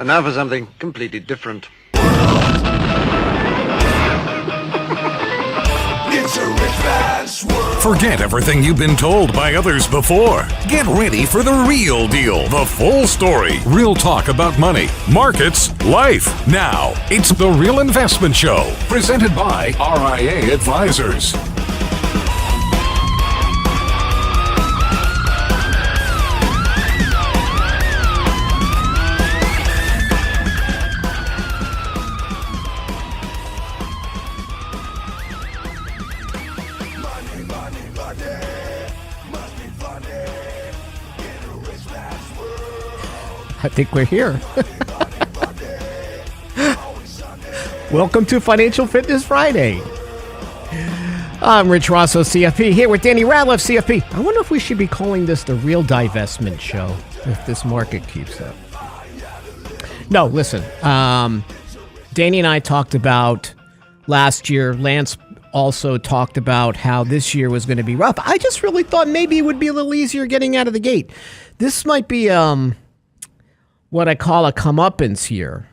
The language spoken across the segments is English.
And now for something completely different. It's a rich man's world. Forget everything you've been told by others before. Get ready for the real deal, the full story. Real talk about money, markets, life. Now, it's The Real Investment Show, presented by RIA Advisors. I think we're here. Welcome to Financial Fitness Friday. I'm Rich Rosso, CFP, here with Danny Ratliff, CFP. I wonder if we should be calling this the Real Divestment Show if this market keeps up. No, listen. Danny and I talked about last year. Lance also talked about how this year was going to be rough. I just really thought maybe it would be a little easier getting out of the gate. This might be what I call a comeuppance here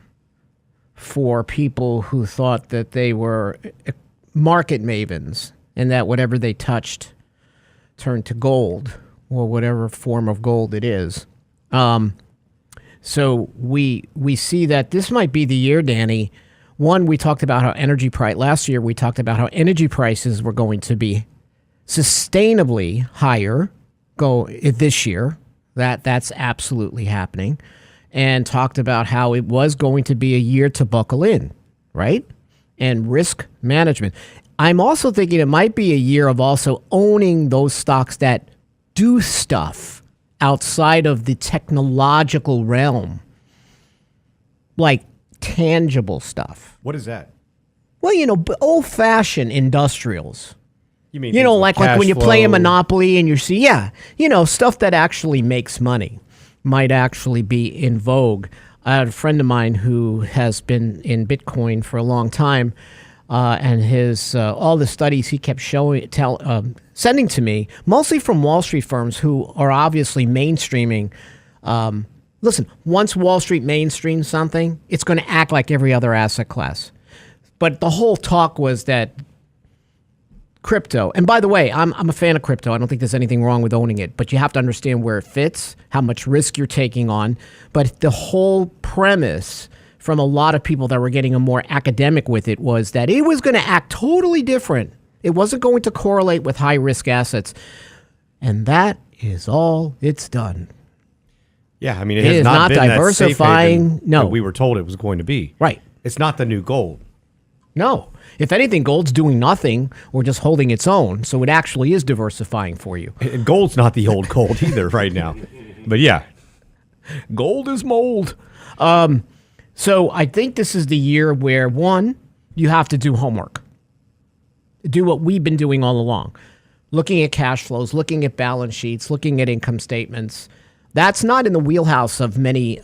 for people who thought that they were market mavens and that whatever they touched turned to gold, or whatever form of gold it is. So we see that this might be the year, Danny. One, we talked about how energy price last year. We talked about how energy prices were going to be sustainably higher this year. That's absolutely happening. And talked about how it was going to be a year to buckle in, right? And risk management. I'm also thinking it might be a year of also owning those stocks that do stuff outside of the technological realm, like tangible stuff. What is that? Well, old-fashioned industrials. You mean like when you play a Monopoly and you see, stuff that actually makes money might actually be in vogue. I had a friend of mine who has been in Bitcoin for a long time, and his all the studies he kept sending to me, mostly from Wall Street firms who are obviously mainstreaming. Listen, once Wall Street mainstreams something, it's going to act like every other asset class. But the whole talk was that crypto, and by the way, I'm a fan of crypto. I don't think there's anything wrong with owning it, but you have to understand where it fits, how much risk you're taking on. But the whole premise from a lot of people that were getting a more academic with it was that it was going to act totally different. It wasn't going to correlate with high risk assets. And that is all it's done. Yeah, I mean, it is not been diversifying. That safe haven No, that we were told it was going to be. Right. It's not the new gold. No. If anything, gold's doing nothing or just holding its own. So it actually is diversifying for you. And gold's not the old gold either right now. But yeah. Gold is mold. So I think this is the year where, one, you have to do homework. Do what we've been doing all along. Looking at cash flows, looking at balance sheets, looking at income statements. That's not in the wheelhouse of many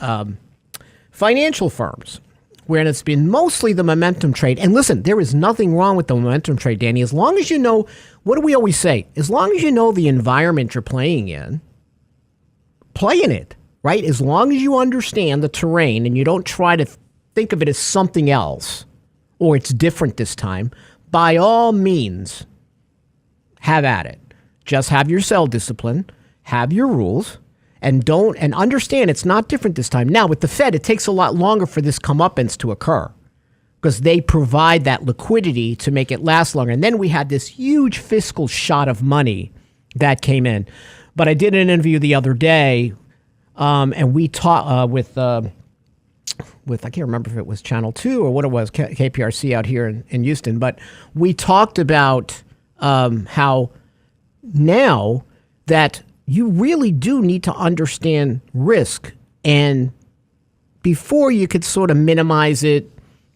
financial firms, where it's been mostly the momentum trade. And listen, there is nothing wrong with the momentum trade, Danny, as long as you know, what do we always say? As long as you know the environment you're playing in, play in it, right? As long as you understand the terrain and you don't try to think of it as something else or it's different this time, by all means, have at it. Just have your sell discipline, have your rules, and understand it's not different this time. Now, with the Fed, it takes a lot longer for this comeuppance to occur because they provide that liquidity to make it last longer. And then we had this huge fiscal shot of money that came in. But I did an interview the other day, and we talked with I can't remember if it was Channel 2 or what it was, KPRC out here in Houston. But we talked about how now that you really do need to understand risk. And before you could sort of minimize it,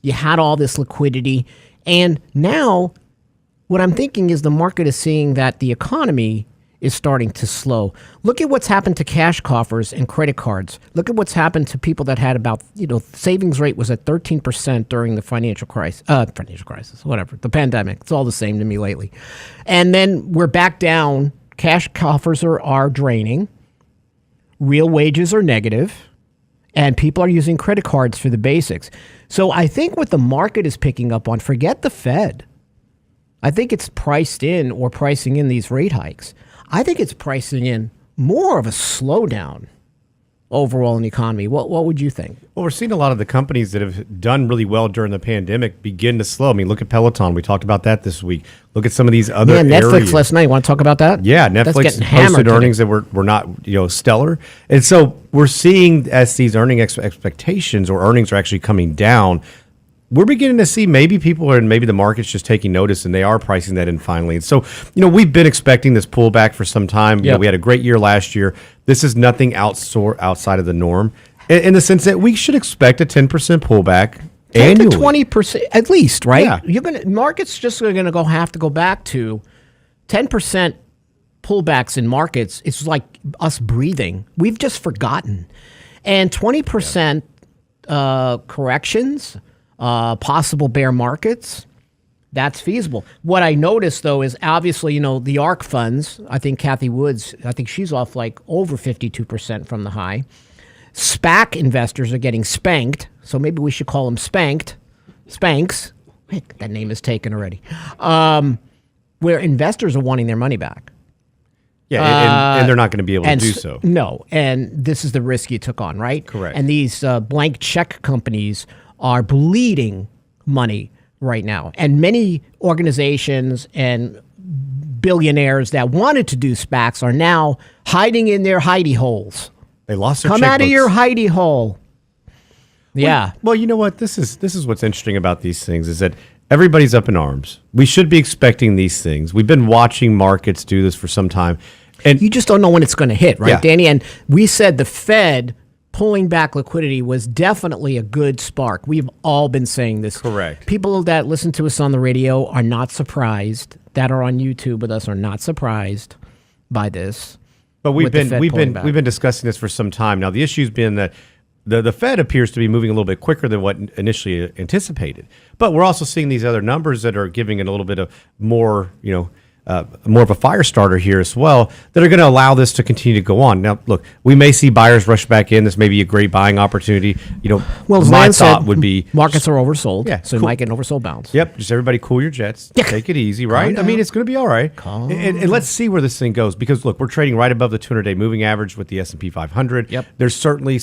you had all this liquidity. And now what I'm thinking is the market is seeing that the economy is starting to slow. Look at what's happened to cash coffers and credit cards. Look at what's happened to people that had about, savings rate was at 13% during the financial crisis, the pandemic. It's all the same to me lately. And then we're back down. Cash coffers are draining. Real wages are negative. And people are using credit cards for the basics. So I think what the market is picking up on, forget the Fed. I think it's priced in or pricing in these rate hikes. I think it's pricing in more of a slowdown overall in the economy. What would you think? Well, we're seeing a lot of the companies that have done really well during the pandemic begin to slow. I mean, look at Peloton. We talked about that this week. Look at some of these other Netflix areas. last night. You want to talk about that? Yeah, That's Netflix getting hammered posted earnings today. that were not stellar. And so we're seeing as these earning expectations or earnings are actually coming down, we're beginning to see maybe people are, and maybe the market's just taking notice and they are pricing that in finally. And so, we've been expecting this pullback for some time. Yep. We had a great year last year. This is nothing outside of the norm in the sense that we should expect a 10% pullback 10 annually. to 20% at least, right? Yeah. Markets just are going to have to go back to 10% pullbacks in markets. It's like us breathing. We've just forgotten. And 20% corrections, possible bear markets, that's feasible. What I noticed, though, is obviously, the ARK funds, I think Kathy Woods, I think she's off like over 52% from the high. SPAC investors are getting spanked, so maybe we should call them Spanks. Heck, that name is taken already. Where investors are wanting their money back. Yeah, and they're not going to be able to do so. No, and this is the risk you took on, right? Correct. And these blank check companies are bleeding money right now. And many organizations and billionaires that wanted to do SPACs are now hiding in their hidey holes. They lost their Come out of checkbooks. your hidey hole. Yeah. Well, you know what? This is what's interesting about these things is that everybody's up in arms. We should be expecting these things. We've been watching markets do this for some time. And You just don't know when it's going to hit, right, Yeah. Danny? And we said the Fed pulling back liquidity was definitely a good spark. We've all been saying this. Correct. People that listen to us on the radio are not surprised, that are on YouTube with us are not surprised by this. But we've with the Fed pulling been back. we've been discussing this for some time now. The issue's been that the Fed appears to be moving a little bit quicker than what initially anticipated. But we're also seeing these other numbers that are giving it a little bit of more, more of a fire starter here as well that are going to allow this to continue to go on. Now, look, we may see buyers rush back in. This may be a great buying opportunity. Well, as my Lance thought said, would be markets are oversold, Yeah, so you cool. might get an oversold bounce. Yep, just everybody cool your jets. Yeah. Take it easy, right? I mean, it's going to be all right. And let's see where this thing goes because, look, we're trading right above the 200-day moving average with the S&P 500. Yep. There's certainly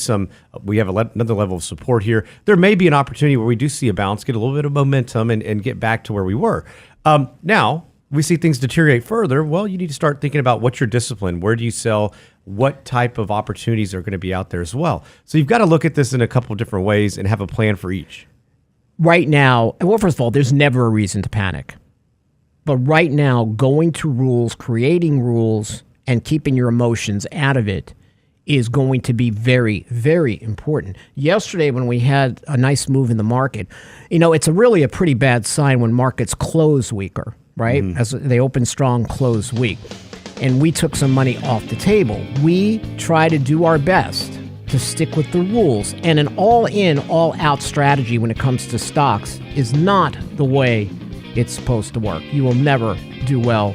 we have another level of support here. There may be an opportunity where we do see a bounce, get a little bit of momentum, and get back to where we were. Now, we see things deteriorate further. Well, you need to start thinking about what's your discipline. Where do you sell? What type of opportunities are going to be out there as well? So you've got to look at this in a couple of different ways and have a plan for each. Right now, well, first of all, there's never a reason to panic. But right now, going to rules, creating rules, and keeping your emotions out of it is going to be very, very important. Yesterday, when we had a nice move in the market, it's really a pretty bad sign when markets close weaker, right? As they open strong, close weak. And we took some money off the table. We try to do our best to stick with the rules. And an all-in, all-out strategy when it comes to stocks is not the way it's supposed to work. You will never do well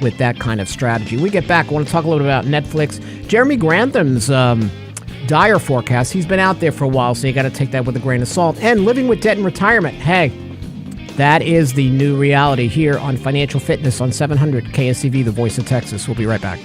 with that kind of strategy. We get back, I want to talk a little bit about Netflix. Jeremy Grantham's dire forecast, he's been out there for a while, so you got to take that with a grain of salt. And living with debt in retirement, hey, that is the new reality here on Financial Fitness on 700 KSCV, the voice of Texas. We'll be right back.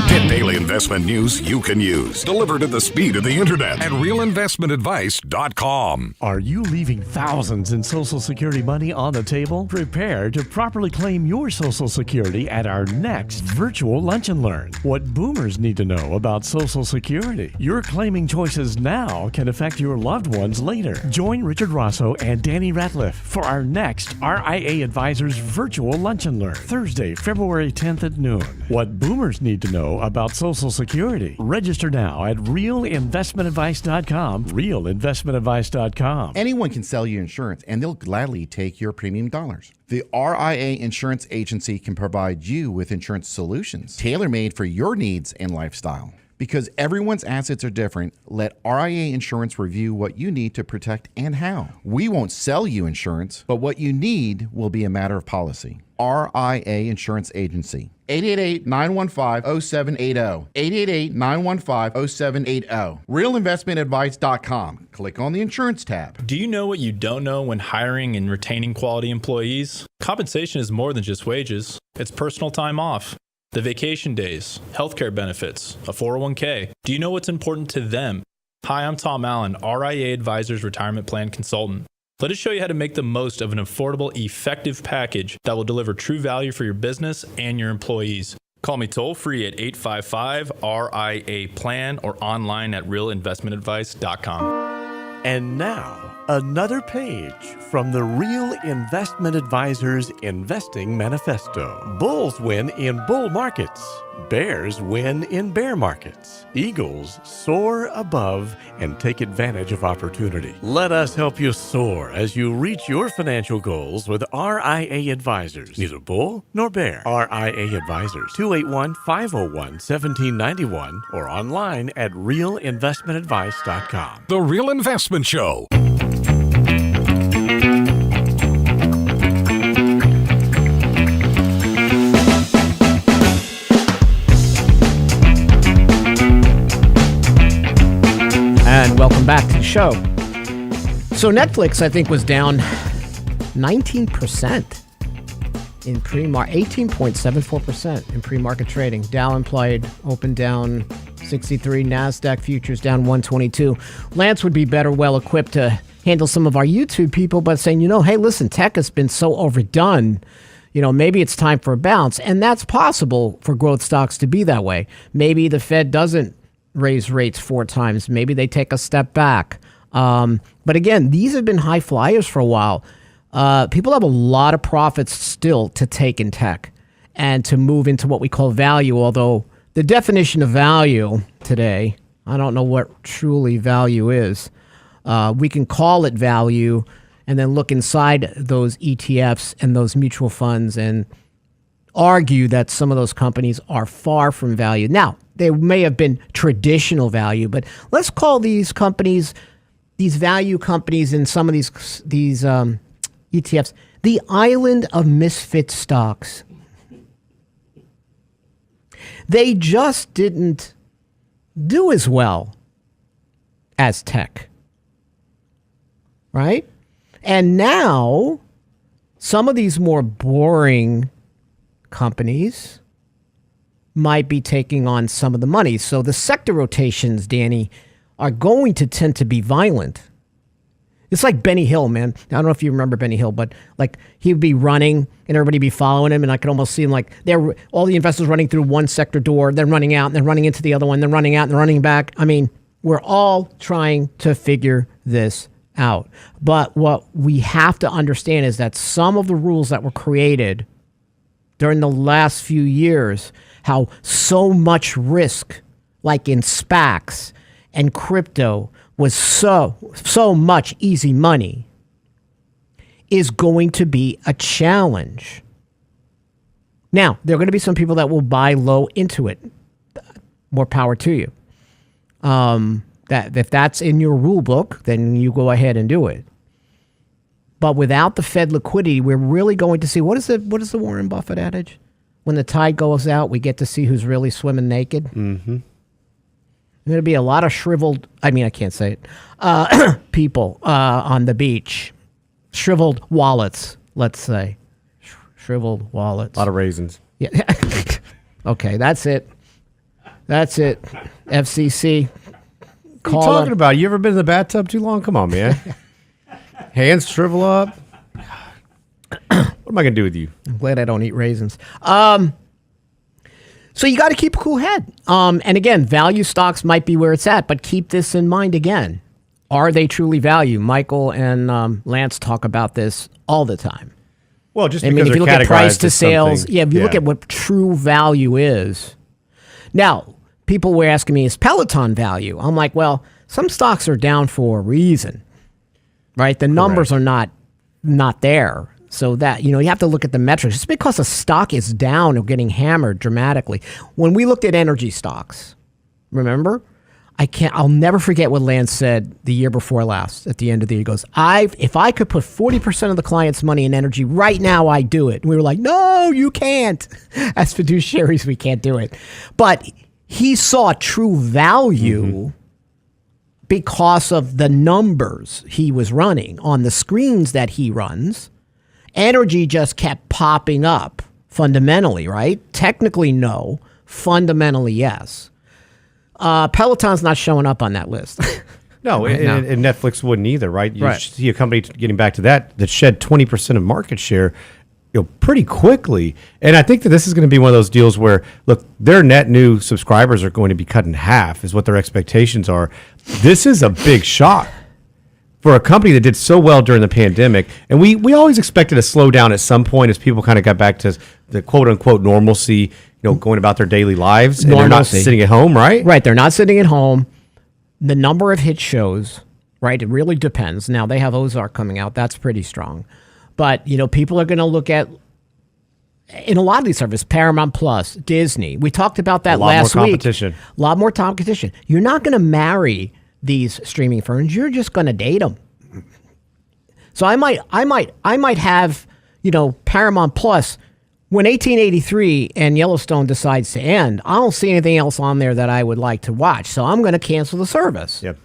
Get daily investment news you can use, delivered at the speed of the internet at realinvestmentadvice.com. Are you leaving thousands in Social Security money on the table? Prepare to properly claim your Social Security at our next virtual Lunch and Learn. What boomers need to know about Social Security. Your claiming choices now can affect your loved ones later. Join Richard Rosso and Danny Ratliff for our next RIA Advisors virtual Lunch and Learn, Thursday, February 10th at noon. What boomers need to know about Social Security. security. Register now at realinvestmentadvice.com. Realinvestmentadvice.com. Anyone can sell you insurance, and they'll gladly take your premium dollars. The RIA Insurance Agency can provide you with insurance solutions tailor-made for your needs and lifestyle. Because everyone's assets are different, let RIA Insurance review what you need to protect and how. We won't sell you insurance, but what you need will be a matter of policy. RIA Insurance Agency. 888-915-0780. 888-915-0780. RealInvestmentAdvice.com. Click on the insurance tab. Do you know what you don't know when hiring and retaining quality employees? Compensation is more than just wages. It's personal time off, the vacation days, healthcare benefits, a 401k. Do you know what's important to them? Hi, I'm Tom Allen, RIA Advisors Retirement Plan Consultant. Let us show you how to make the most of an affordable, effective package that will deliver true value for your business and your employees. Call me toll free at 855-RIA-PLAN or online at realinvestmentadvice.com. And now, another page from the Real Investment Advisors Investing Manifesto. Bulls win in bull markets. Bears win in bear markets. Eagles soar above and take advantage of opportunity. Let us help you soar as you reach your financial goals with RIA Advisors. Neither bull nor bear. RIA Advisors, 281-501-1791 or online at realinvestmentadvice.com. The Real Investment Show. And welcome back to the show. So Netflix, I think, was down 19% in pre-market, 18.74% in pre-market trading. Dow implied open down 63, NASDAQ futures down 122. Lance would be better well equipped to handle some of our YouTube people, but saying, hey, listen, tech has been so overdone. Maybe it's time for a bounce. And that's possible for growth stocks to be that way. Maybe the Fed doesn't raise rates 4 times. Maybe they take a step back. But again, these have been high flyers for a while. People have a lot of profits still to take in tech and to move into what we call value, although the definition of value today, I don't know what truly value is. We can call it value and then look inside those ETFs and those mutual funds and argue that some of those companies are far from value. Now, they may have been traditional value, but let's call these companies, these value companies in some of these ETFs, the Island of Misfits stocks. They just didn't do as well as tech, right? And now, some of these more boring companies might be taking on some of the money. So the sector rotations, Danny, are going to tend to be violent. It's like Benny Hill, man. I don't know if you remember Benny Hill, but like he'd be running and everybody be following him, and I could almost see him like all the investors running through one sector door, then running out, and then running into the other one, then running out and running back. I mean, we're all trying to figure this out. But what we have to understand is that some of the rules that were created during the last few years, how so much risk, like in SPACs and crypto, was so much easy money, is going to be a challenge. Now, there are going to be some people that will buy low into it. More power to you. That if that's in your rule book, then you go ahead and do it. But without the Fed liquidity, we're really going to see, what is the Warren Buffett adage? When the tide goes out, we get to see who's really swimming naked. Mm-hmm. There'll be a lot of shriveled, I can't say it, people on the beach. Shriveled wallets, let's say. Shriveled wallets. A lot of raisins. Yeah. Okay, that's it. FCC. What are you talking about? You ever been in the bathtub too long? Come on, man. Hands shrivel up. What am I going to do with you? I'm glad I don't eat raisins. So you got to keep a cool head. And again, value stocks might be where it's at, but keep this in mind again. Are they truly value? Michael and Lance talk about this all the time. Well, just if because you look at price to sales, if you look at what true value is. Now, people were asking me, is Peloton value? I'm like, well, some stocks are down for a reason, right? The numbers are not there. So that, you have to look at the metrics. Just because a stock is down or getting hammered dramatically. When we looked at energy stocks, remember? I'll never forget what Lance said the year before last at the end of the year. He goes, if I could put 40% of the client's money in energy right now, I'd do it. And we were like, no, you can't. As fiduciaries, we can't do it. But he saw true value because of the numbers he was running on the screens that he runs. Energy just kept popping up fundamentally, right? Technically, no. Fundamentally, yes. Peloton's not showing up on that list. No, and Netflix wouldn't either, right? You Right. see a company, getting back to that shed 20% of market share, pretty quickly. And I think that this is going to be one of those deals where, look, their net new subscribers are going to be cut in half, is what their expectations are. This is a big shock for a company that did so well during the pandemic. And we always expected a slowdown at some point as people kind of got back to the quote unquote normalcy, going about their daily lives. And they're not sitting at home, right? Right. They're not sitting at home. The number of hit shows, right? It really depends. Now they have Ozark coming out. That's pretty strong. But, people are going to look at, in a lot of these services, Paramount Plus, Disney. We talked about that last week. A lot more competition. You're not going to marry these streaming firms. You're just going to date them. So I might have, Paramount Plus when 1883 and Yellowstone decides to end. I don't see anything else on there that I would like to watch. So I'm going to cancel the service. Yep.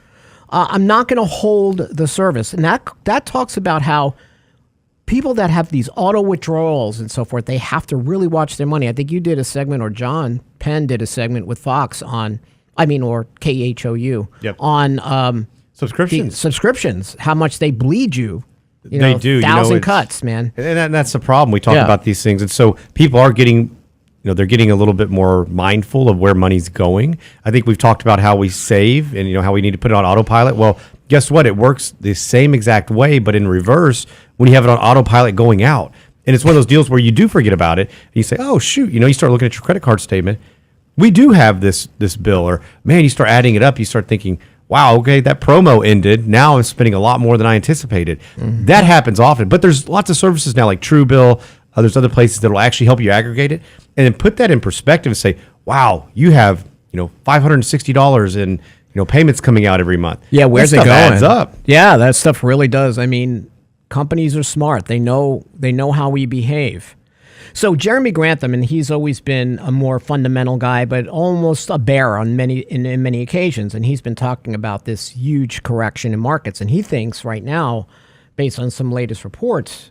I'm not going to hold the service. And that talks about how people that have these auto withdrawals and so forth, they have to really watch their money. I think you did a segment, or John Penn did a segment with Fox or KHOU on subscriptions, how much they bleed you. They do. 1,000 cuts, man. And that's the problem. We talk about these things. And so people are getting, they're getting a little bit more mindful of where money's going. I think we've talked about how we save and, how we need to put it on autopilot. Well, guess what? It works the same exact way, but in reverse when you have it on autopilot going out. And it's one of those deals where you do forget about it. And you say, oh, shoot, you start looking at your credit card statement. We do have this bill. Or, man, you start adding it up. You start thinking, wow, okay, that promo ended. Now I'm spending a lot more than I anticipated. Mm-hmm. That happens often. But there's lots of services now like Truebill. There's other places that will actually help you aggregate it. And then put that in perspective and say, wow, you have $560 in payments coming out every month. Yeah, where's it going? Adds up. Yeah, that stuff really does. I mean, companies are smart. They know how we behave. So Jeremy Grantham, and he's always been a more fundamental guy, but almost a bear on in many occasions. And he's been talking about this huge correction in markets. And he thinks right now, based on some latest reports,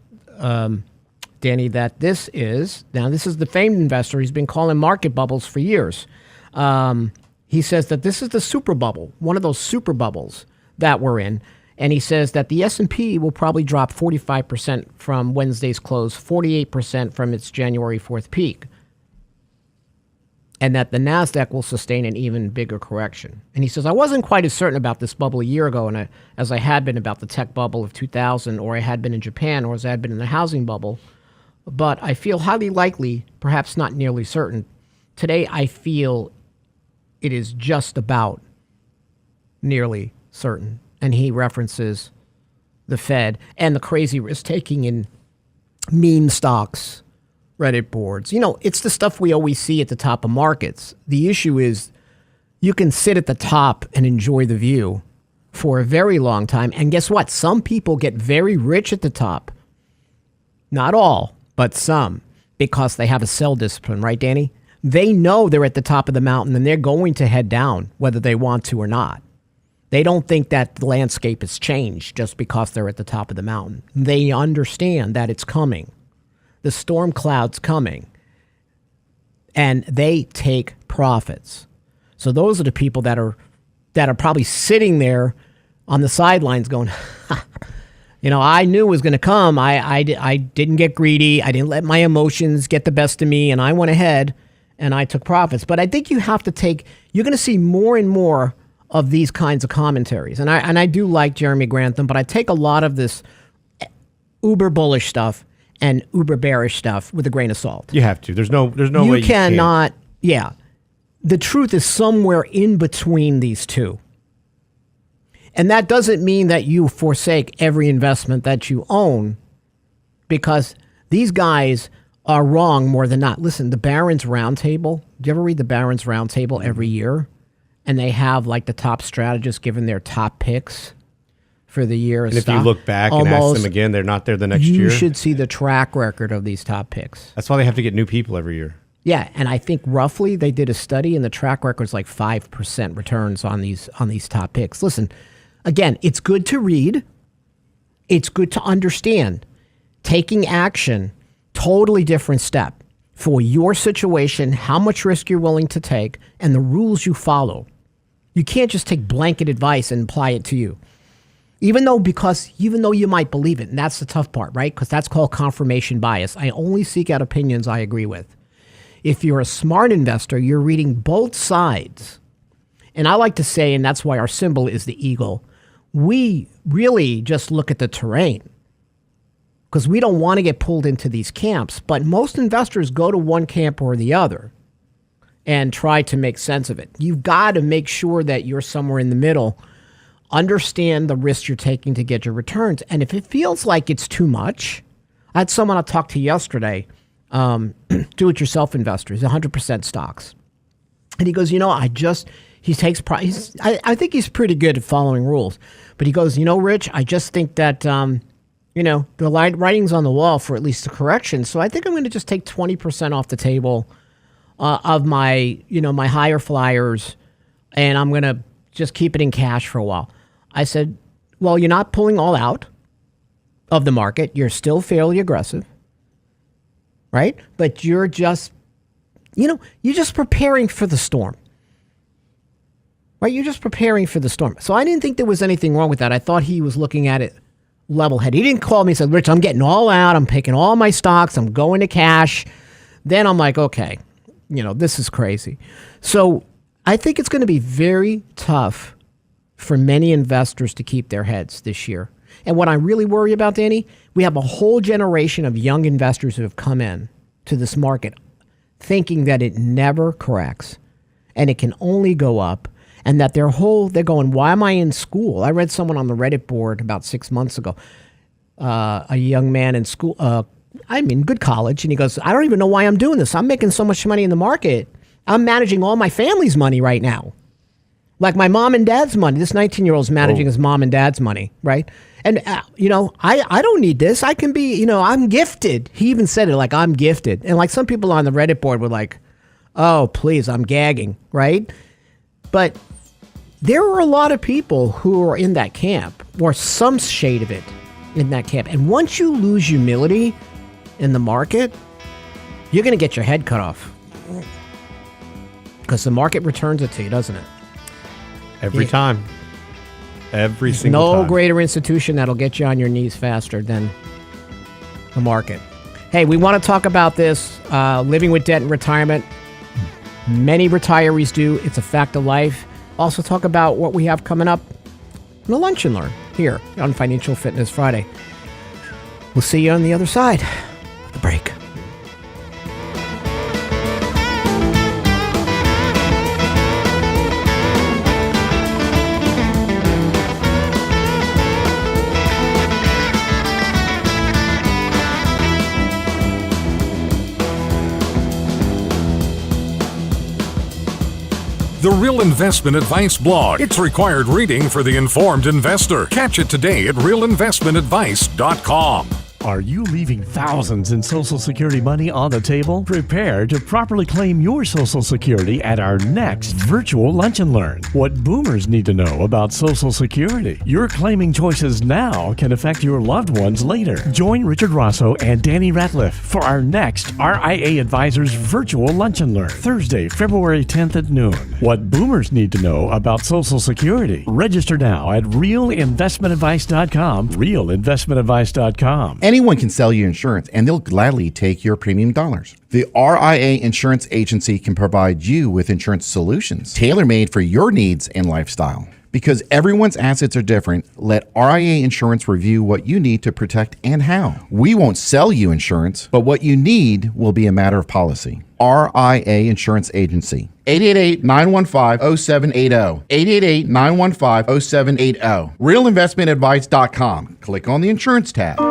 Danny, that this is the famed investor. He's been calling market bubbles for years. He says that this is the super bubble, one of those super bubbles that we're in. And he says that the S&P will probably drop 45% from Wednesday's close, 48% from its January 4th peak. And that the NASDAQ will sustain an even bigger correction. And he says, I wasn't quite as certain about this bubble a year ago as I had been about the tech bubble of 2000, or I had been in Japan, or as I had been in the housing bubble. But I feel highly likely, perhaps not nearly certain. Today, I feel it is just about nearly certain. And he references the Fed and the crazy risk taking in meme stocks, Reddit boards. It's the stuff we always see at the top of markets. The issue is you can sit at the top and enjoy the view for a very long time. And guess what? Some people get very rich at the top. Not all, but some, because they have a sell discipline, right, Danny? They know they're at the top of the mountain and they're going to head down whether they want to or not. They don't think that the landscape has changed just because they're at the top of the mountain. They understand that it's coming. The storm cloud's coming. And they take profits. So those are the people that are probably sitting there on the sidelines going, I knew it was going to come. I didn't get greedy. I didn't let my emotions get the best of me. And I went ahead and I took profits. But I think you're going to see more and more of these kinds of commentaries. And I do like Jeremy Grantham, but I take a lot of this uber bullish stuff and uber bearish stuff with a grain of salt. You have to. There's no way you cannot. Yeah. the truth is somewhere in between these two. And that doesn't mean that you forsake every investment that you own, because these guys are wrong more than not. Listen, the Barron's Roundtable, do you ever read the Barron's Roundtable every year? And they have like the top strategists giving their top picks for the year. And if you look back and ask them again, they're not there the next year. You should see the track record of these top picks. That's why they have to get new people every year. Yeah, and I think roughly they did a study, and the track record is like 5% returns on these top picks. Listen, again, it's good to read. It's good to understand. Taking action, totally different step for your situation, how much risk you're willing to take, and the rules you follow. You can't just take blanket advice and apply it to you. Even though you might believe it, and that's the tough part, right? Because that's called confirmation bias. I only seek out opinions I agree with. If you're a smart investor, you're reading both sides. And I like to say, and that's why our symbol is the eagle, we really just look at the terrain, because we don't want to get pulled into these camps. But most investors go to one camp or the other and try to make sense of it. You've got to make sure that you're somewhere in the middle. Understand the risks you're taking to get your returns. And if it feels like it's too much, I had someone I talked to yesterday, do-it-yourself investors, 100% stocks. And he goes, I think he's pretty good at following rules. But he goes, Rich, I just think that, the writing's on the wall for at least a correction. So I think I'm going to just take 20% off the table of my, my higher flyers, and I'm going to just keep it in cash for a while. I said, well, you're not pulling all out of the market. You're still fairly aggressive, right? But you're just, you're just preparing for the storm, right? You're just preparing for the storm. So I didn't think there was anything wrong with that. I thought he was looking at it level head. He didn't call me and said, Rich, I'm getting all out. I'm picking all my stocks. I'm going to cash. Then I'm like, okay, this is crazy. So I think it's going to be very tough for many investors to keep their heads this year. And what I really worry about, Danny, we have a whole generation of young investors who have come in to this market thinking that it never corrects and it can only go up, and that they're going, why am I in school? I read someone on the Reddit board about 6 months ago, a young man in school, good college, and he goes, I don't even know why I'm doing this. I'm making so much money in the market. I'm managing all my family's money right now. Like my mom and dad's money. This 19-year-old's managing his mom and dad's money, right? And, I don't need this. I can be, I'm gifted. He even said it like, I'm gifted. And like some people on the Reddit board were like, oh, please, I'm gagging, right? But there are a lot of people who are in that camp, or some shade of it in that camp. And once you lose humility in the market, you're going to get your head cut off. Because the market returns it to you, doesn't it? Every time. Every single time. No greater institution that'll get you on your knees faster than the market. Hey, we want to talk about this, living with debt in retirement. Many retirees do. It's a fact of life. Also talk about what we have coming up in the Lunch and Learn here on Financial Fitness Friday. We'll see you on the other side of the break. The Real Investment Advice blog. It's required reading for the informed investor. Catch it today at realinvestmentadvice.com. Are you leaving thousands in Social Security money on the table? Prepare to properly claim your Social Security at our next virtual Lunch and Learn. What boomers need to know about Social Security. Your claiming choices now can affect your loved ones later. Join Richard Rosso and Danny Ratliff for our next RIA Advisors virtual Lunch and Learn, Thursday, February 10th at noon. What boomers need to know about Social Security. Register now at realinvestmentadvice.com, realinvestmentadvice.com. Anyone can sell you insurance, and they'll gladly take your premium dollars. The RIA Insurance Agency can provide you with insurance solutions tailor-made for your needs and lifestyle. Because everyone's assets are different, let RIA Insurance review what you need to protect and how. We won't sell you insurance, but what you need will be a matter of policy. RIA Insurance Agency. 888-915-0780. 888-915-0780. RealInvestmentAdvice.com. Click on the insurance tab.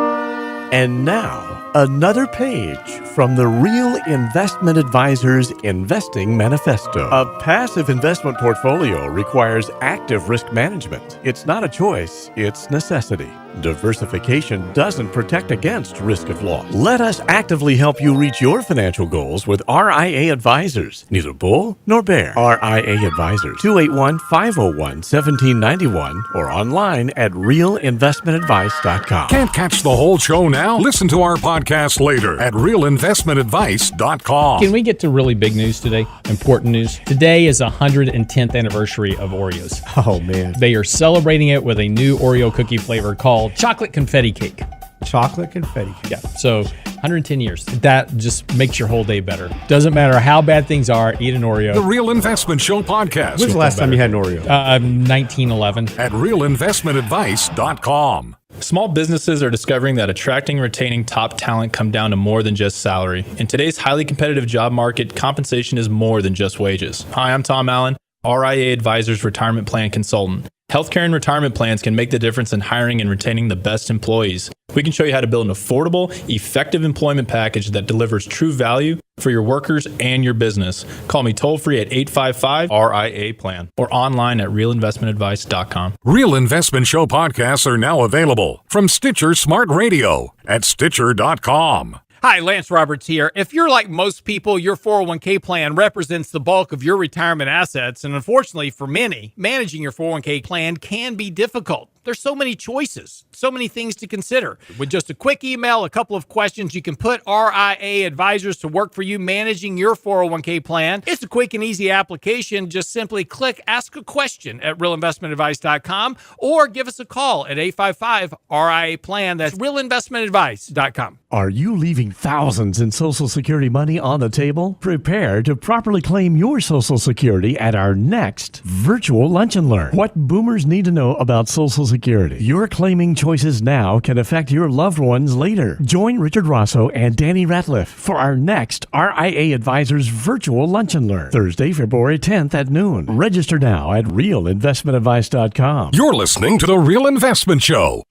And now, another page from the Real Investment Advisors Investing Manifesto. A passive investment portfolio requires active risk management. It's not a choice, it's necessity. Diversification doesn't protect against risk of loss. Let us actively help you reach your financial goals with RIA Advisors. Neither bull nor bear. RIA Advisors, 281-501-1791 or online at realinvestmentadvice.com. Can't catch the whole show now? Listen to our podcast later at realinvestmentadvice.com. Can we get to really big news today? Important news. Today is 110th anniversary of Oreos. Oh, man. They are celebrating it with a new Oreo cookie flavor called chocolate confetti cake. Chocolate confetti cake. Yeah, so 110 years. That just makes your whole day better. Doesn't matter how bad things are, eat an Oreo. The Real Investment Show podcast. When's the last time you had an Oreo? 1911. At realinvestmentadvice.com. Small businesses are discovering that attracting and retaining top talent come down to more than just salary. In today's highly competitive job market, compensation is more than just wages. Hi, I'm Tom Allen, RIA Advisors Retirement Plan Consultant. Healthcare and retirement plans can make the difference in hiring and retaining the best employees. We can show you how to build an affordable, effective employment package that delivers true value for your workers and your business. Call me toll-free at 855-RIA-PLAN or online at realinvestmentadvice.com. Real Investment Show podcasts are now available from Stitcher Smart Radio at Stitcher.com. Hi, Lance Roberts here. If you're like most people, your 401k plan represents the bulk of your retirement assets. And unfortunately for many, managing your 401k plan can be difficult. There's so many choices, so many things to consider. With just a quick email, a couple of questions, you can put RIA Advisors to work for you managing your 401k plan. It's a quick and easy application. Just simply click Ask a Question at realinvestmentadvice.com or give us a call at 855-RIA-PLAN. That's realinvestmentadvice.com. Are you leaving thousands in Social Security money on the table? Prepare to properly claim your Social Security at our next virtual Lunch and Learn. What boomers need to know about Social Security. Your claiming choices now can affect your loved ones later. Join Richard Rosso and Danny Ratliff for our next RIA Advisors virtual Lunch and Learn, Thursday, February 10th at noon. Register now at realinvestmentadvice.com. You're listening to The Real Investment Show.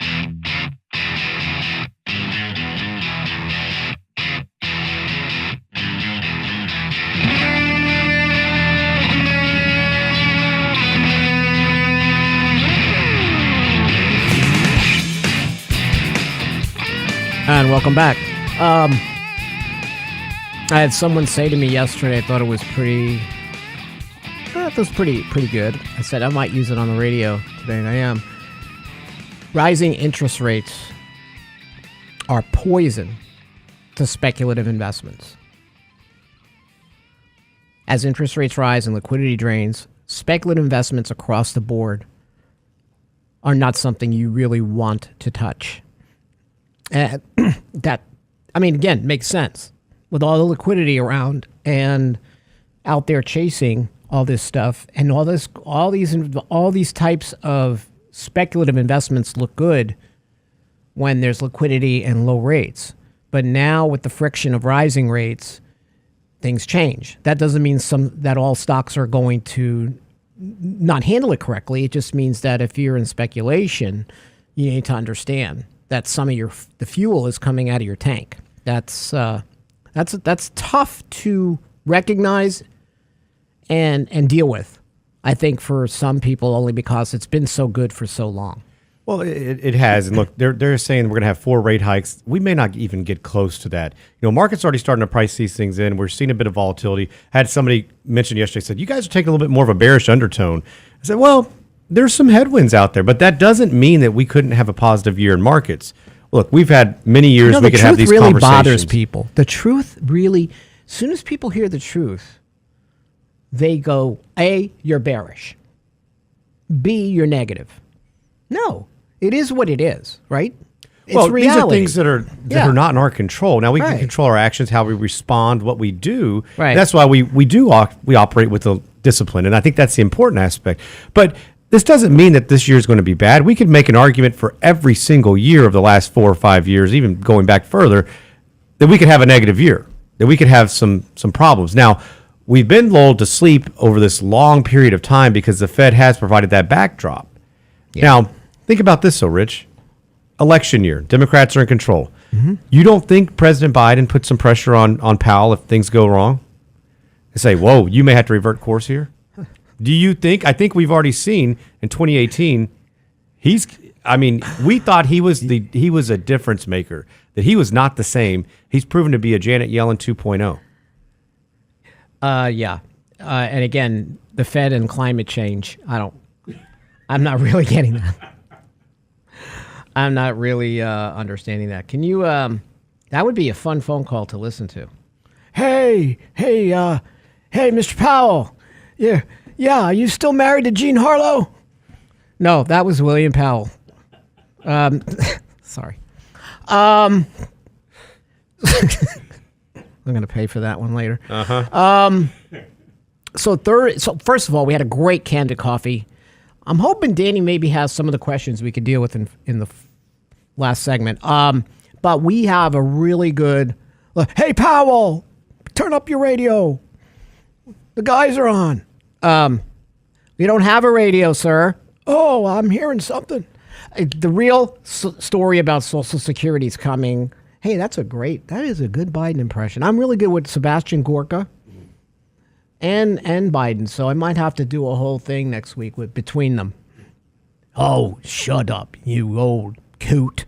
And welcome back. I had someone say to me yesterday, I thought it was pretty good. I said I might use it on the radio today, and I am. Rising interest rates are poison to speculative investments. As interest rates rise and liquidity drains, speculative investments across the board are not something you really want to touch. Again, makes sense with all the liquidity around and out there chasing all this stuff and all these types of speculative investments look good when there's liquidity and low rates. But now with the friction of rising rates, things change. That doesn't mean that all stocks are going to not handle it correctly. It just means that if you're in speculation, you need to understand that some of the fuel is coming out of your tank. That's tough to recognize and deal with. I think for some people only because it's been so good for so long. Well, it has. And look, they're saying we're going to have 4 rate hikes. We may not even get close to that. Market's already starting to price these things in. We're seeing a bit of volatility. I had somebody mention yesterday, said, you guys are taking a little bit more of a bearish undertone. I said, well, there's some headwinds out there, but that doesn't mean that we couldn't have a positive year in markets. Look, we've had many years we could have these conversations. The truth really bothers people. The truth really, as soon as people hear the truth, they go, A, you're bearish. B, you're negative. No, it is what it is, right? It's reality. These are things that are not in our control. Now we can control our actions, how we respond, what we do. Right. That's why we operate with the discipline, and I think that's the important aspect. But this doesn't mean that this year is going to be bad. We could make an argument for every single year of the last 4 or 5 years, even going back further, that we could have a negative year, that we could have some problems. Now, we've been lulled to sleep over this long period of time because the Fed has provided that backdrop. Yeah. Now, think about this, Rich. Election year, Democrats are in control. Mm-hmm. You don't think President Biden put some pressure on Powell if things go wrong? And say, whoa, you may have to revert course here? Do you think? I think we've already seen in 2018. We thought he was a difference maker. That he was not the same. He's proven to be a Janet Yellen 2.0. Yeah. And again, the Fed and climate change. I'm not really getting that. I'm not really understanding that. Can you? That would be a fun phone call to listen to. Hey, Mr. Powell. Yeah, are you still married to Jean Harlow? No, that was William Powell. Sorry. I'm going to pay for that one later. Uh-huh. So first of all, we had a great Candid Coffee. I'm hoping Danny maybe has some of the questions we could deal with in the last segment. But we have a really good, hey, Powell, turn up your radio. The guys are on. We don't have a radio, sir. Oh, I'm hearing something. The real story about Social Security is coming. Hey, that is a good Biden impression. I'm really good with Sebastian Gorka and Biden, so I might have to do a whole thing next week between them. Oh, shut up, you old coot.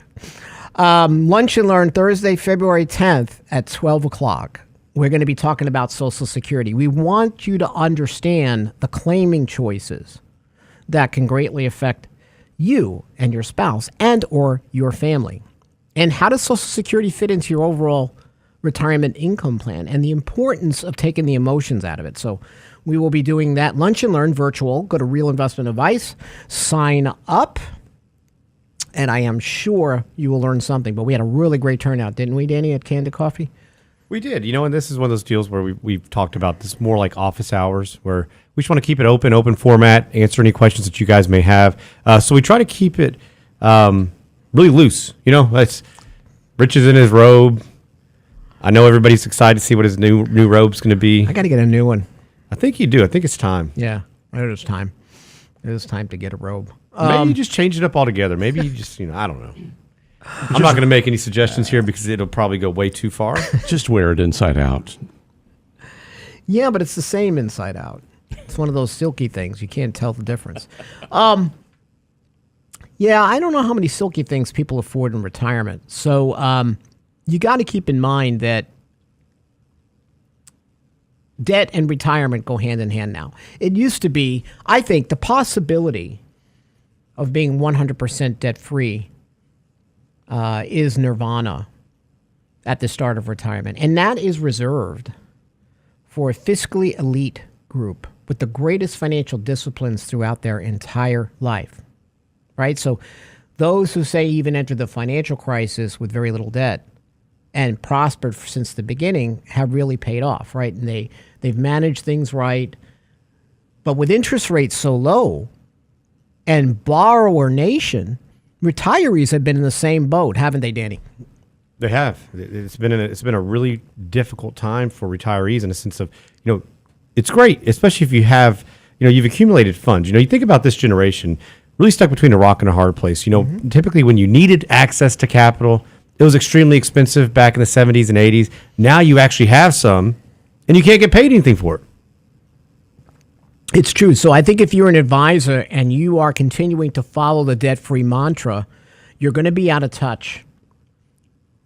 Lunch and Learn Thursday, February 10th at 12 o'clock. We're going to be talking about Social Security. We want you to understand the claiming choices that can greatly affect you and your spouse and or your family. And how does Social Security fit into your overall retirement income plan and the importance of taking the emotions out of it. So we will be doing that Lunch and Learn virtual. Go to Real Investment Advice, sign up, and I am sure you will learn something. But we had a really great turnout, didn't we, Danny, at Candid Coffee? We did, and this is one of those deals where we've talked about this more like office hours, where we just want to keep it open format, answer any questions that you guys may have. So we try to keep it really loose. That's Rich is in his robe. I know everybody's excited to see what his new robe's going to be. I got to get a new one. I think you do. I think it's time. Yeah, it is time. It is time to get a robe. Maybe you just change it up altogether. Maybe you just, I don't know. I'm not going to make any suggestions here because it'll probably go way too far. Just wear it inside out. Yeah, but it's the same inside out. It's one of those silky things. You can't tell the difference. Yeah, I don't know how many silky things people afford in retirement. So you got to keep in mind that debt and retirement go hand in hand now. It used to be, I think, the possibility of being 100% debt-free is nirvana at the start of retirement. And that is reserved for a fiscally elite group with the greatest financial disciplines throughout their entire life, right? So those who say even entered the financial crisis with very little debt and prospered since the beginning have really paid off, right? And they've managed things right. But with interest rates so low and borrower nation, retirees have been in the same boat, haven't they, Danny? They have. It's been a really difficult time for retirees in a sense of, it's great, especially if you have, you've accumulated funds. You think about this generation really stuck between a rock and a hard place. Typically when you needed access to capital, it was extremely expensive back in the 70s and 80s. Now you actually have some, and you can't get paid anything for it. It's true. So I think if you're an advisor and you are continuing to follow the debt-free mantra, you're going to be out of touch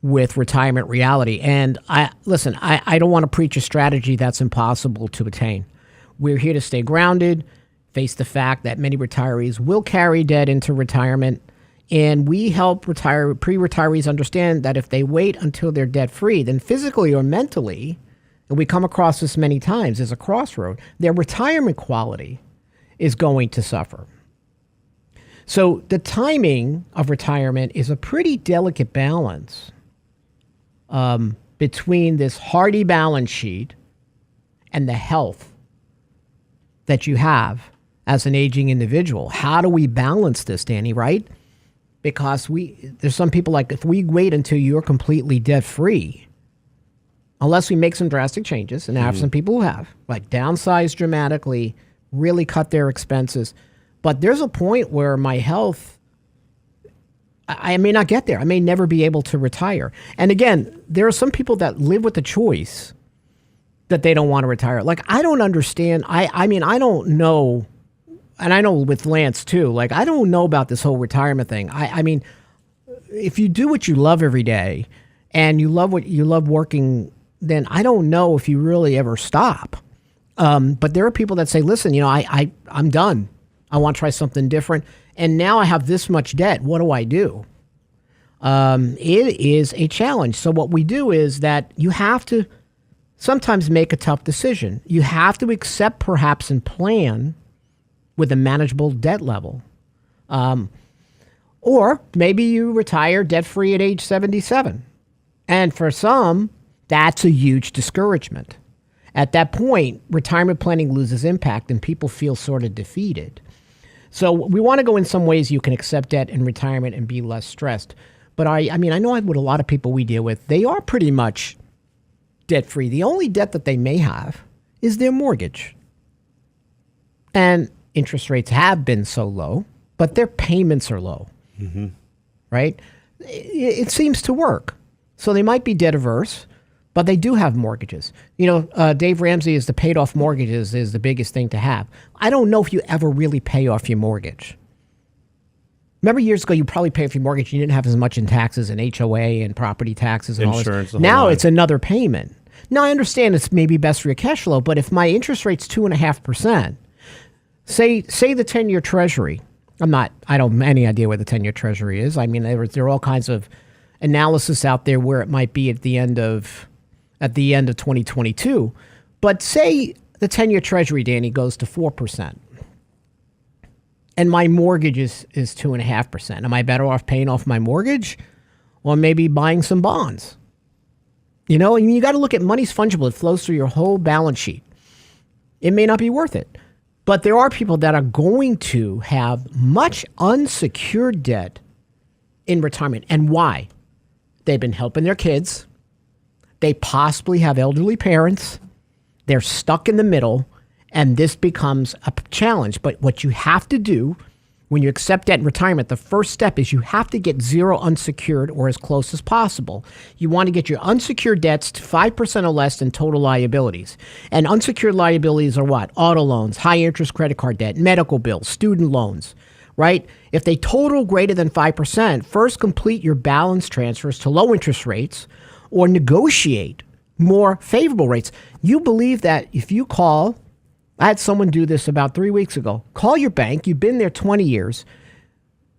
with retirement reality. And I don't want to preach a strategy that's impossible to attain. We're here to stay grounded, face the fact that many retirees will carry debt into retirement, and we help pre-retirees understand that if they wait until they're debt-free, then physically or mentally, and we come across this many times as a crossroad, their retirement quality is going to suffer. So the timing of retirement is a pretty delicate balance between this hardy balance sheet and the health that you have as an aging individual. How do we balance this, Danny, right? Because there's some people like, if we wait until you're completely debt-free, unless we make some drastic changes, and I have some people who have, like downsize dramatically, really cut their expenses. But there's a point where my health, I may not get there. I may never be able to retire. And again, there are some people that live with the choice that they don't want to retire. Like, I don't understand. I mean, I don't know. And I know with Lance too, like, I don't know about this whole retirement thing. I mean, if you do what you love every day and you love working, then I don't know if you really ever stop. But there are people that say, listen, I'm done. I want to try something different. And now I have this much debt. What do I do? It is a challenge. So what we do is that you have to sometimes make a tough decision. You have to accept perhaps and plan with a manageable debt level. Or maybe you retire debt-free at age 77. And for some, that's a huge discouragement. At that point, retirement planning loses impact and people feel sort of defeated. So we want to go in some ways you can accept debt in retirement and be less stressed. But I mean, I know with a lot of people we deal with, they are pretty much debt-free. The only debt that they may have is their mortgage. And interest rates have been so low, but their payments are low, right? It seems to work. So they might be debt averse, but they do have mortgages. Dave Ramsey is the paid off mortgages is the biggest thing to have. I don't know if you ever really pay off your mortgage. Remember years ago, you probably pay off your mortgage. You didn't have as much in taxes and HOA and property taxes and Insurance, all this. Now it's another payment. Now I understand it's maybe best for your cash flow, but if my interest rate's 2.5%, say the 10-year Treasury. I don't have any idea where the 10-year Treasury is. I mean, there are all kinds of analysis out there where it might be at the end of 2022. But say the 10-year Treasury, Danny, goes to 4%. And my mortgage is 2.5%. Am I better off paying off my mortgage or maybe buying some bonds? I mean, you got to look at money's fungible. It flows through your whole balance sheet. It may not be worth it. But there are people that are going to have much unsecured debt in retirement. And why? They've been helping their kids. They possibly have elderly parents. They're stuck in the middle. And this becomes a challenge. But what you have to do when you accept debt in retirement, the first step is you have to get zero unsecured or as close as possible. You want to get your unsecured debts to 5% or less than total liabilities. And unsecured liabilities are what? Auto loans, high interest credit card debt, medical bills, student loans, right? If they total greater than 5%, first complete your balance transfers to low interest rates or negotiate more favorable rates. You believe that if you call, I had someone do this about 3 weeks ago. Call your bank. You've been there 20 years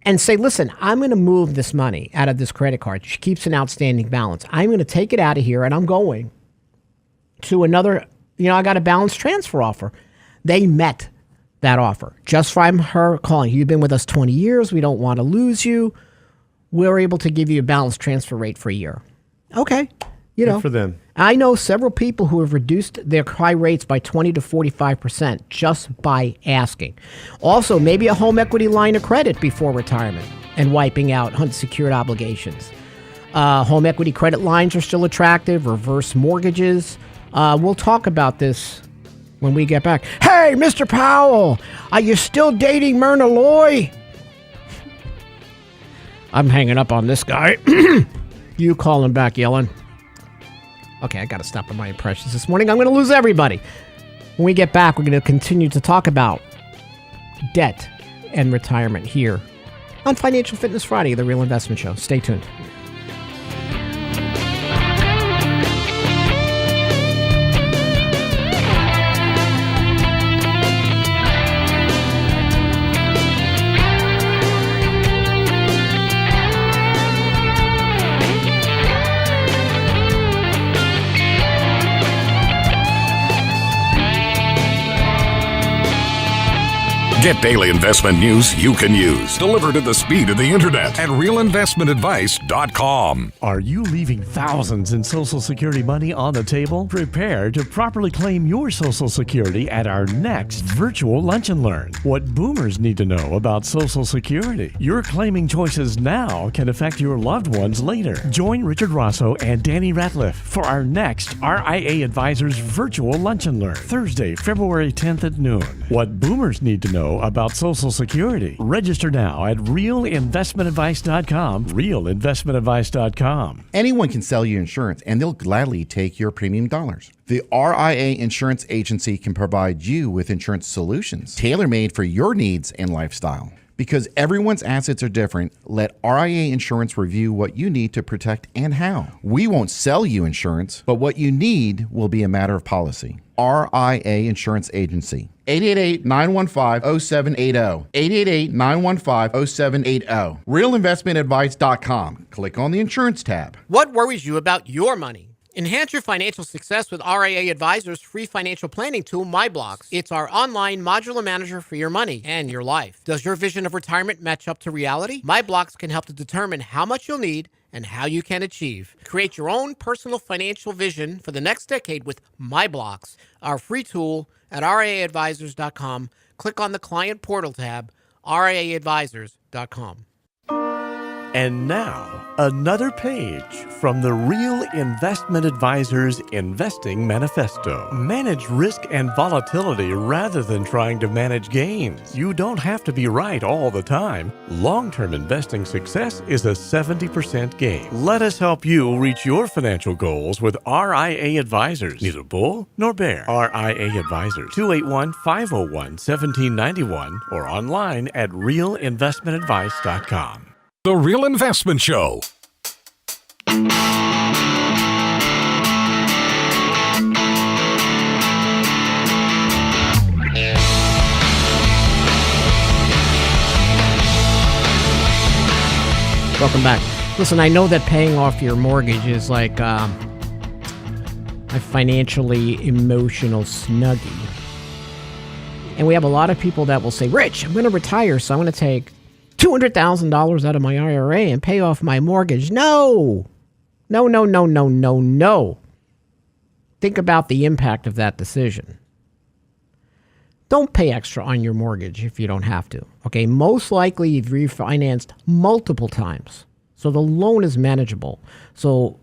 and say, listen, I'm going to move this money out of this credit card. She keeps an outstanding balance. I'm going to take it out of here and I'm going to another, I got a balance transfer offer. They met that offer just from her calling. You've been with us 20 years. We don't want to lose you. We're able to give you a balance transfer rate for a year. Okay. Good for them. I know several people who have reduced their high rates by 20 to 45% just by asking. Also, maybe a home equity line of credit before retirement and wiping out unsecured obligations. Home equity credit lines are still attractive, reverse mortgages. We'll talk about this when we get back. Hey, Mr. Powell, are you still dating Myrna Loy? I'm hanging up on this guy. You call him back, yelling. Okay, I got to stop with my impressions this morning. I'm going to lose everybody. When we get back, we're going to continue to talk about debt and retirement here on Financial Fitness Friday, The Real Investment Show. Stay tuned. Get daily investment news you can use, delivered at the speed of the internet at realinvestmentadvice.com. Are you leaving thousands in Social Security money on the table? Prepare to properly claim your Social Security at our next virtual Lunch and Learn. What boomers need to know about Social Security. Your claiming choices now can affect your loved ones later. Join Richard Rosso and Danny Ratliff for our next RIA Advisors virtual Lunch and Learn, Thursday, February 10th at noon. What boomers need to know about Social Security. Register now at realinvestmentadvice.com. Realinvestmentadvice.com. Anyone can sell you insurance, and they'll gladly take your premium dollars. The RIA Insurance Agency can provide you with insurance solutions tailor-made for your needs and lifestyle. Because everyone's assets are different, let RIA Insurance review what you need to protect and how. We won't sell you insurance, but what you need will be a matter of policy. RIA Insurance Agency. 888-915-0780. 888-915-0780. RealInvestmentAdvice.com. Click on the Insurance tab. What worries you about your money? Enhance your financial success with RIA Advisors' free financial planning tool, MyBlocks. It's our online modular manager for your money and your life. Does your vision of retirement match up to reality? MyBlocks can help to determine how much you'll need and how you can achieve. Create your own personal financial vision for the next decade with MyBlocks, our free tool at RIAadvisors.com. Click on the Client Portal tab, RIAadvisors.com. And now, another page from the Real Investment Advisors Investing Manifesto. Manage risk and volatility rather than trying to manage gains. You don't have to be right all the time. Long-term investing success is a 70% gain. Let us help you reach your financial goals with RIA Advisors. Neither bull nor bear. RIA Advisors, 281-501-1791 or online at realinvestmentadvice.com. The Real Investment Show. Welcome back. Listen, I know that paying off your mortgage is like a financially emotional snuggie. And we have a lot of people that will say, Rich, I'm going to retire, so I'm going to take $200,000 out of my IRA and pay off my mortgage. No. Think about the impact of that decision. Don't pay extra on your mortgage if you don't have to. Okay, most likely you've refinanced multiple times, so the loan is manageable. So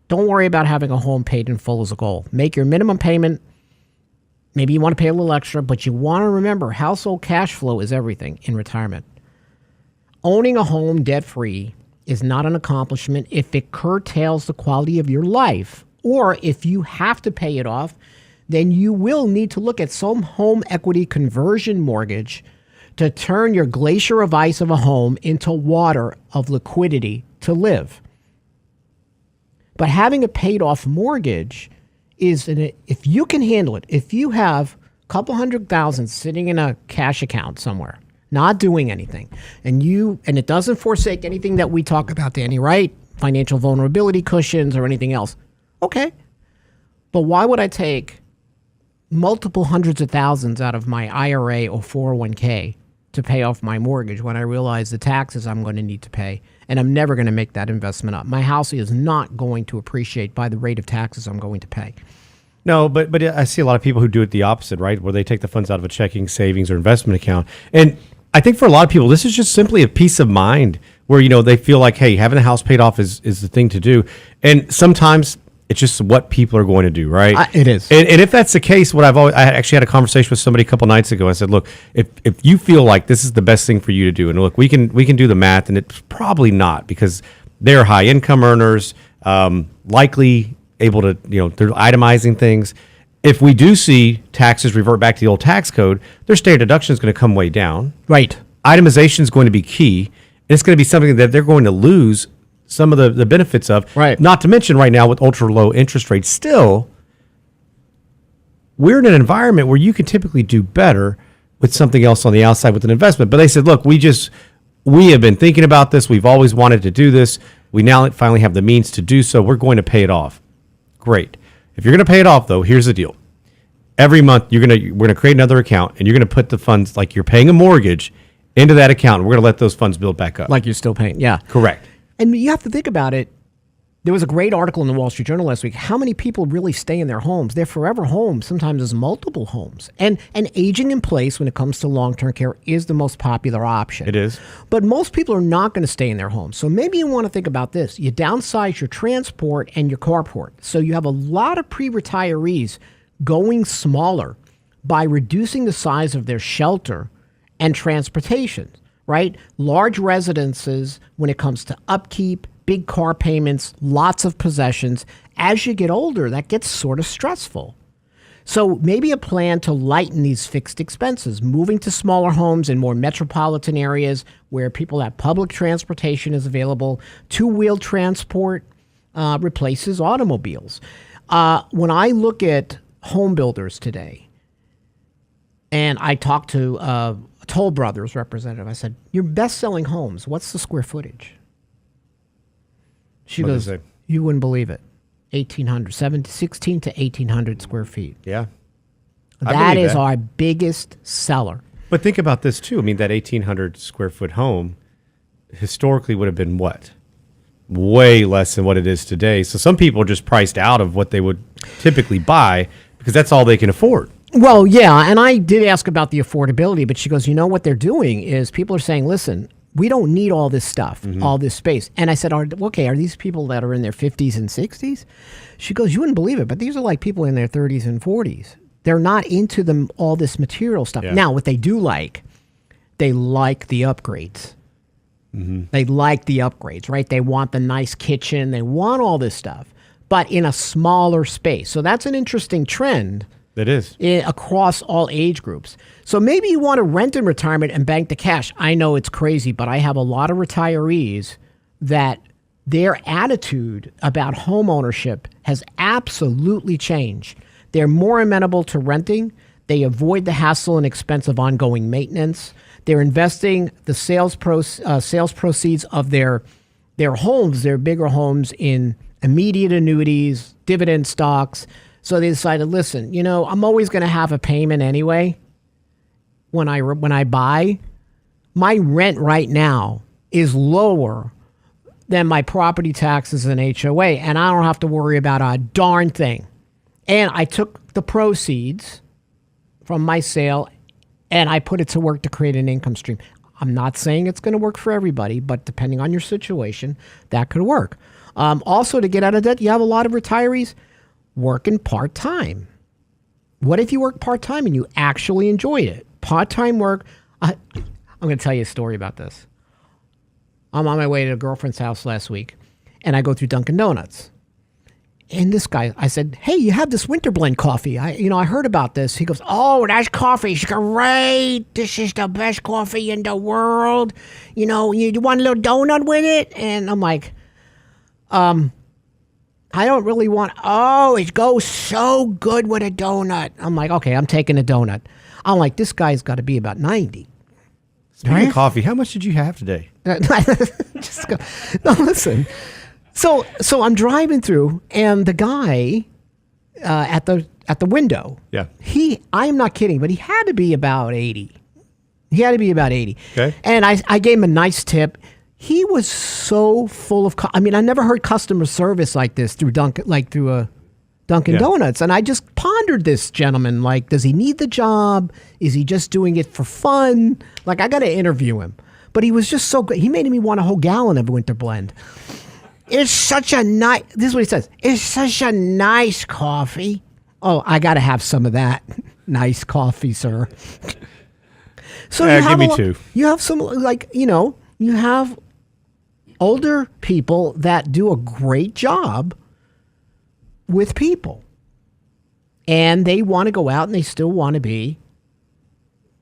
don't worry about having a home paid in full as a goal. Make your minimum payment. Maybe you want to pay a little extra, but you want to remember household cash flow is everything in retirement. Owning a home debt-free is not an accomplishment if it curtails the quality of your life, or if you have to pay it off, then you will need to look at some home equity conversion mortgage to turn your glacier of ice of a home into water of liquidity to live. But having a paid-off mortgage is, if you can handle it, if you have a couple $100,000 sitting in a cash account somewhere, not doing anything, and it doesn't forsake anything that we talk about, Danny, right? Financial vulnerability cushions or anything else. Okay. But why would I take multiple hundreds of thousands out of my IRA or 401k to pay off my mortgage when I realize the taxes I'm going to need to pay, and I'm never going to make that investment up? My house is not going to appreciate by the rate of taxes I'm going to pay. No, but I see a lot of people who do it the opposite, right? Where they take the funds out of a checking, savings, or investment account. And I think for a lot of people, this is just simply a peace of mind where, they feel like, hey, having the house paid off is the thing to do. And sometimes it's just what people are going to do, right? It is. And if that's the case, I actually had a conversation with somebody a couple nights ago. I said, look, if you feel like this is the best thing for you to do, and look, we can do the math, and it's probably not, because they're high income earners, likely able to, they're itemizing things. If we do see taxes revert back to the old tax code, their state deduction is going to come way down. Right. Itemization is going to be key, and it's going to be something that they're going to lose some of the benefits of. Right. Not to mention right now with ultra low interest rates, still, we're in an environment where you can typically do better with something else on the outside with an investment. But they said, look, we have been thinking about this. We've always wanted to do this. We now finally have the means to do so. We're going to pay it off. Great. If you're going to pay it off, though, here's the deal. every month we're gonna create another account, and you're gonna put the funds like you're paying a mortgage into that account. And we're gonna let those funds build back up. Like you're still paying. Yeah. Correct. And you have to think about it. There was a great article in the Wall Street Journal last week. How many people really stay in their homes? Their forever homes, sometimes as multiple homes. And aging in place when it comes to long-term care is the most popular option. It is. But most people are not going to stay in their homes. So maybe you want to think about this. You downsize your transport and your carport. So you have a lot of pre-retirees going smaller by reducing the size of their shelter and transportation, right? Large residences when it comes to upkeep, big car payments, lots of possessions. As you get older, that gets sort of stressful. So maybe a plan to lighten these fixed expenses, moving to smaller homes in more metropolitan areas where people have public transportation is available. Two-wheel transport replaces automobiles. When I look at home builders today, and I talked to a Toll Brothers representative, I said, your best-selling homes, what's the square footage? She goes, you wouldn't believe it. 16 to 1,800 square feet. Yeah. That is our biggest seller. But think about this, too. I mean, that 1,800 square foot home historically would have been what? Way less than what it is today. So some people are just priced out of what they would typically buy because that's all they can afford. Well, yeah, and I did ask about the affordability, but she goes, you know what they're doing is people are saying, listen, we don't need all this stuff, all this space. And I said, are these people that are in their 50s and 60s? She goes, you wouldn't believe it, but these are like people in their 30s and 40s. They're not into all this material stuff. Yeah. Now, what they do like, they like the upgrades. They like the upgrades, right? They want the nice kitchen. They want all this stuff, but in a smaller space. So that's an interesting trend. It is. Across all age groups. So maybe you want to rent in retirement and bank the cash. I know it's crazy, but I have a lot of retirees that their attitude about home ownership has absolutely changed. They're more amenable to renting. They avoid the hassle and expense of ongoing maintenance. They're investing the sales proceeds of their homes, their bigger homes, in immediate annuities, dividend stocks. So they decided, listen, I'm always going to have a payment anyway. When I buy, my rent right now is lower than my property taxes and HOA, and I don't have to worry about a darn thing. And I took the proceeds from my sale and I put it to work to create an income stream. I'm not saying it's going to work for everybody, but depending on your situation, that could work. Also, to get out of debt, you have a lot of retirees working part-time. What if you work part-time and you actually enjoy it? Part-time work. I'm going to tell you a story about this. I'm on my way to a girlfriend's house last week, and I go through Dunkin' Donuts. And this guy, I said, hey, you have this winter blend coffee. I heard about this. He goes, oh, that coffee's great. This is the best coffee in the world. You want a little donut with it? And I'm like, I don't really want, it goes so good with a donut. I'm like, okay, I'm taking a donut. I'm like, this guy's got to be about 90. Speaking of coffee, how much did you have today? Just go. No, listen. So I'm driving through, and the guy at the window, yeah, I'm not kidding, but he had to be about 80. He had to be about 80. Okay. And I gave him a nice tip. He was so full of, I never heard customer service like this through Dunkin' Donuts. And I just pondered this gentleman, like, does he need the job? Is he just doing it for fun? Like, I got to interview him. But he was just so good. He made me want a whole gallon of winter blend. It's such a nice, this is what he says. It's such a nice coffee. Oh, I got to have some of that. Nice coffee, sir. So give me two. You have some, you have older people that do a great job with people. And they want to go out and they still want to be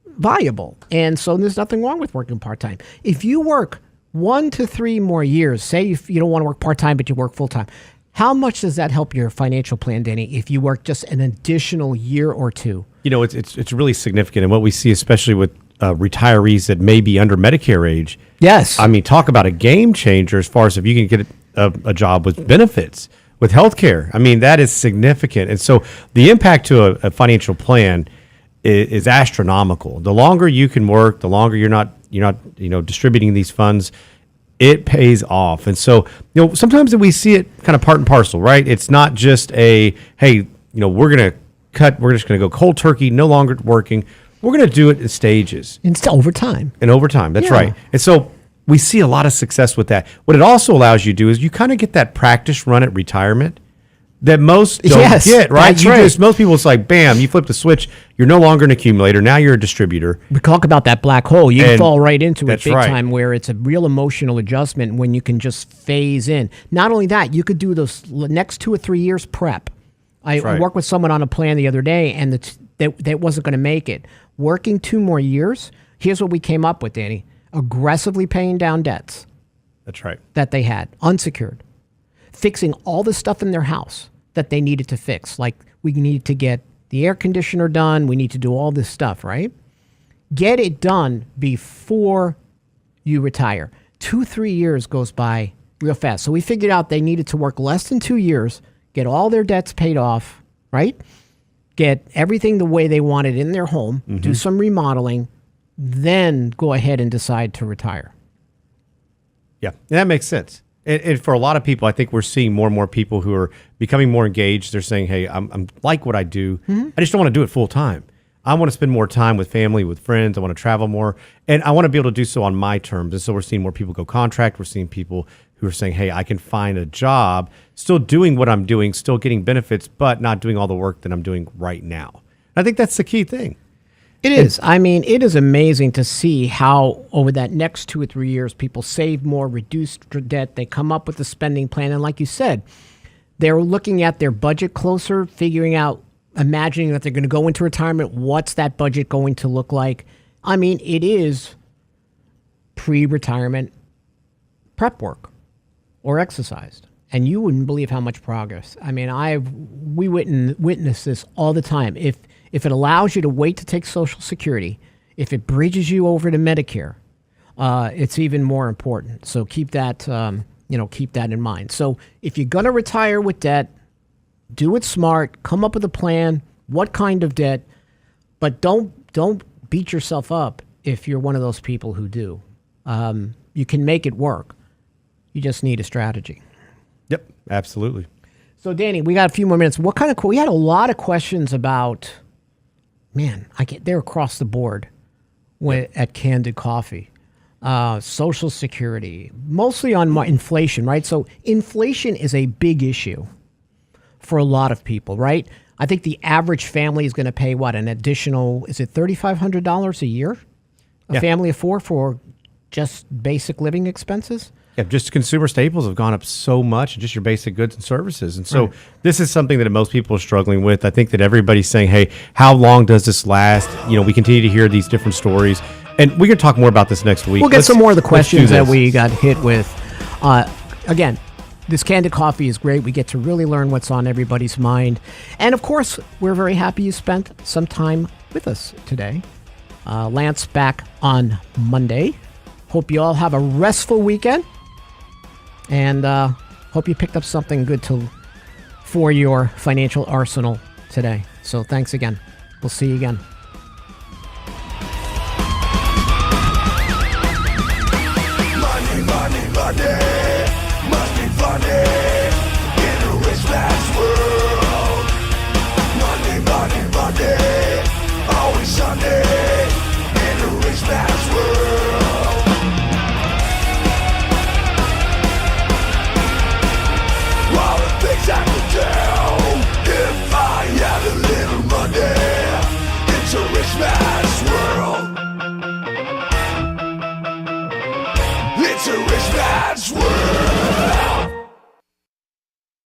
viable. And so there's nothing wrong with working part-time. If you work 1 to 3 more years, say if you don't want to work part-time but you work full-time, how much does that help your financial plan, Danny, if you work just an additional year or two? It's really significant. And what we see, especially with retirees that may be under Medicare age. Yes. Talk about a game changer as far as if you can get a job with benefits. with healthcare. I mean, that is significant. And so the impact to a financial plan is astronomical. The longer you can work, the longer you're not distributing these funds, it pays off. And so, sometimes we see it kind of part and parcel, right? It's not just hey, we're just going to go cold turkey, no longer working. We're going to do it in stages. It's over time. And over time, that's Yeah. right. And so we see a lot of success with that. What it also allows you to do is you kind of get that practice run at retirement that most don't get, right? That's right. Most people, it's like, bam, you flip the switch. You're no longer an accumulator. Now you're a distributor. We talk about that black hole. You can And fall right into it that's big right. time, where it's a real emotional adjustment when you can just phase in. Not only that, you could do those next 2 or 3 years prep. I right. worked with someone on a plan the other day, and that wasn't going to make it. Working 2 more years, here's what we came up with, Danny. Aggressively paying down debts That's right. that they had, unsecured. Fixing all the stuff in their house that they needed to fix. Like, we need to get the air conditioner done. We need to do all this stuff, right? Get it done before you retire. 2-3 years goes by real fast. So we figured out they needed to work less than 2 years, get all their debts paid off, right? Get everything the way they wanted in their home, do some remodeling, then go ahead and decide to retire. Yeah, and that makes sense. And for a lot of people, I think we're seeing more and more people who are becoming more engaged. They're saying, hey, I'm like what I do. I just don't want to do it full time. I want to spend more time with family, with friends. I want to travel more. And I want to be able to do so on my terms. And so we're seeing more people go contract. We're seeing people who are saying, hey, I can find a job, still doing what I'm doing, still getting benefits, but not doing all the work that I'm doing right now. I think that's the key thing. It is. I mean, it is amazing to see how over that next 2 or 3 years, people save more, reduce debt. They come up with a spending plan. And like you said, they're looking at their budget closer, figuring out, imagining that they're going to go into retirement. What's that budget going to look like? I mean, it is pre-retirement prep work or exercised. And you wouldn't believe how much progress. I mean, we witness this all the time. If it allows you to wait to take Social Security, if it bridges you over to Medicare, it's even more important. So keep that, keep that in mind. So if you're going to retire with debt, do it smart. Come up with a plan. What kind of debt? But don't beat yourself up if you're one of those people who do. You can make it work. You just need a strategy. Yep, absolutely. So, Danny, we got a few more minutes. We had a lot of questions about, they're across the board at Candid Coffee. Social Security, mostly on inflation, right? So inflation is a big issue for a lot of people, right? I think the average family is going to pay, an additional, is it $3,500 a year? A family of 4 for just basic living expenses? Yeah, just consumer staples have gone up so much, just your basic goods and services. And so this is something that most people are struggling with. I think that everybody's saying, hey, how long does this last? We continue to hear these different stories. And we're going to talk more about this next week. We'll get some more of the questions that we got hit with. Again, this Candid Coffee is great. We get to really learn what's on everybody's mind. And, of course, we're very happy you spent some time with us today. Lance back on Monday. Hope you all have a restful weekend. And hope you picked up something good for your financial arsenal today. So thanks again. We'll see you again. Money, money, money, must be funny in a rich man's world. Money, money, money, always Sunday in a rich man's world. All the things I could do if I had a little money. It's a rich man's world. It's a rich man's world.